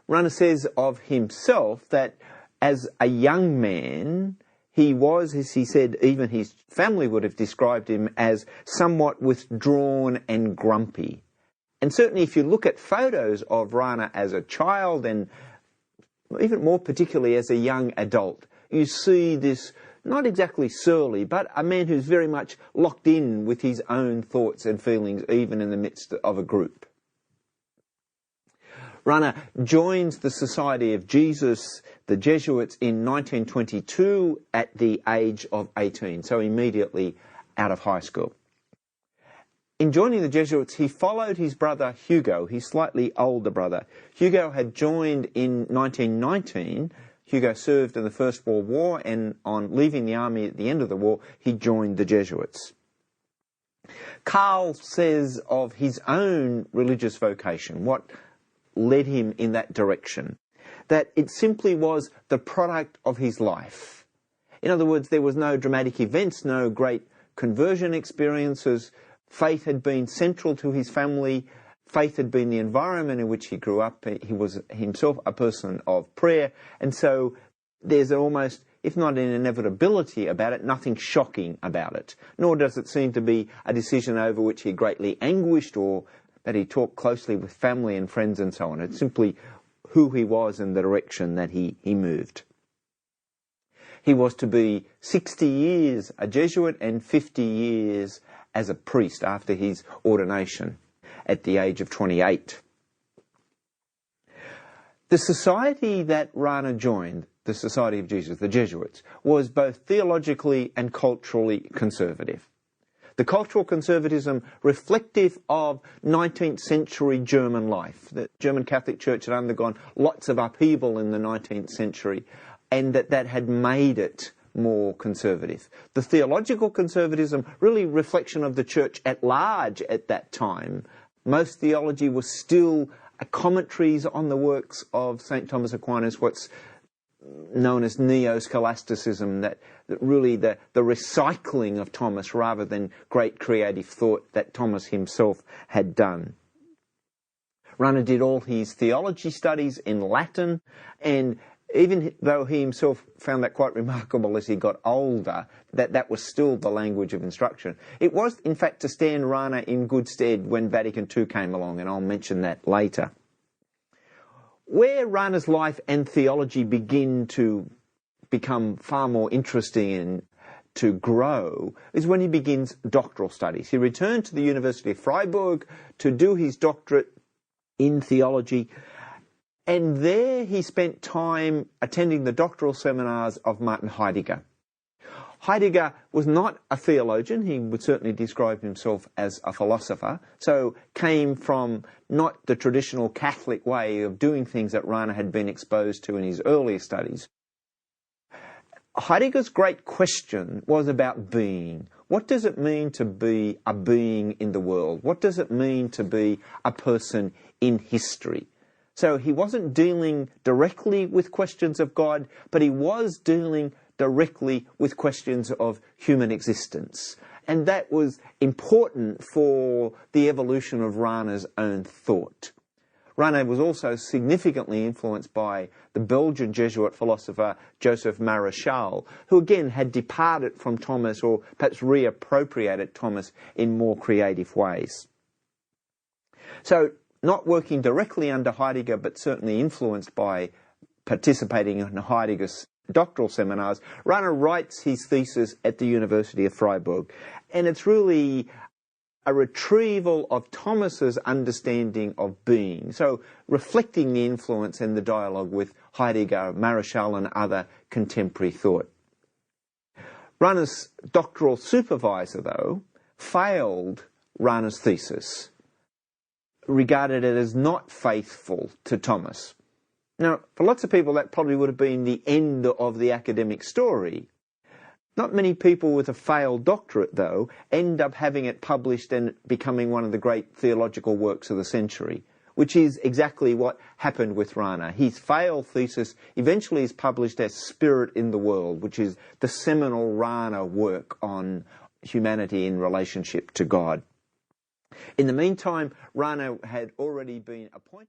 Rahner says of himself that as a young man, he was, as he said, even his family would have described him as somewhat withdrawn and grumpy. And certainly if you look at photos of Rahner as a child and even more particularly as a young adult, you see this not exactly surly, but a man who's very much locked in with his own thoughts and feelings, even in the midst of a group. Rahner joins the Society of Jesus, the Jesuits, in 1922 at the age of 18, so immediately out of high school. In joining the Jesuits, he followed his brother Hugo, his slightly older brother. Hugo had joined in 1919. Hugo served in the First World War, and on leaving the army at the end of the war, he joined the Jesuits. Karl says of his own religious vocation, what led him in that direction, that it simply was the product of his life. In other words, there was no dramatic events, no great conversion experiences. Faith had been central to his family. Faith had been the environment in which he grew up. He was himself a person of prayer. And so there's almost, if not an inevitability about it, nothing shocking about it. Nor does it seem to be a decision over which he greatly anguished or that he talked closely with family and friends and so on. It's simply who he was and the direction that he moved. He was to be 60 years a Jesuit and 50 years as a priest after his ordination at the age of 28. The society that Rahner joined, the Society of Jesus, the Jesuits, was both theologically and culturally conservative. The cultural conservatism reflective of 19th century German life. The German Catholic Church had undergone lots of upheaval in the 19th century, and that had made it more conservative. The theological conservatism, really reflection of the church at large at that time. Most theology was still commentaries on the works of St. Thomas Aquinas, what's known as neo-scholasticism, that really the recycling of Thomas rather than great creative thought that Thomas himself had done. Rahner did all his theology studies in Latin, and even though he himself found that quite remarkable as he got older, that was still the language of instruction. It was, in fact, to stand Rahner in good stead when Vatican II came along, and I'll mention that later. Where Rahner's life and theology begin to become far more interesting and to grow is when he begins doctoral studies. He returned to the University of Freiburg to do his doctorate in theology, and there he spent time attending the doctoral seminars of Martin Heidegger. Heidegger was not a theologian. He would certainly describe himself as a philosopher, so came from not the traditional Catholic way of doing things that Rahner had been exposed to in his earlier studies. Heidegger's great question was about being. What does it mean to be a being in the world? What does it mean to be a person in history? So he wasn't dealing directly with questions of God, but he was dealing directly with questions of human existence. And that was important for the evolution of Rahner's own thought. Rahner was also significantly influenced by the Belgian Jesuit philosopher Joseph Maréchal, who again had departed from Thomas or perhaps reappropriated Thomas in more creative ways. So, not working directly under Heidegger, but certainly influenced by participating in Heidegger's doctoral seminars, Rahner writes his thesis at the University of Freiburg. And it's really a retrieval of Thomas's understanding of being, so reflecting the influence and the dialogue with Heidegger, Maréchal and other contemporary thought. Rahner's doctoral supervisor, though, failed Rahner's thesis, regarded it as not faithful to Thomas. Now, for lots of people, that probably would have been the end of the academic story. Not many people with a failed doctorate, though, end up having it published and becoming one of the great theological works of the century, which is exactly what happened with Rahner. His failed thesis eventually is published as Spirit in the World, which is the seminal Rahner work on humanity in relationship to God. In the meantime, Rahner had already been appointed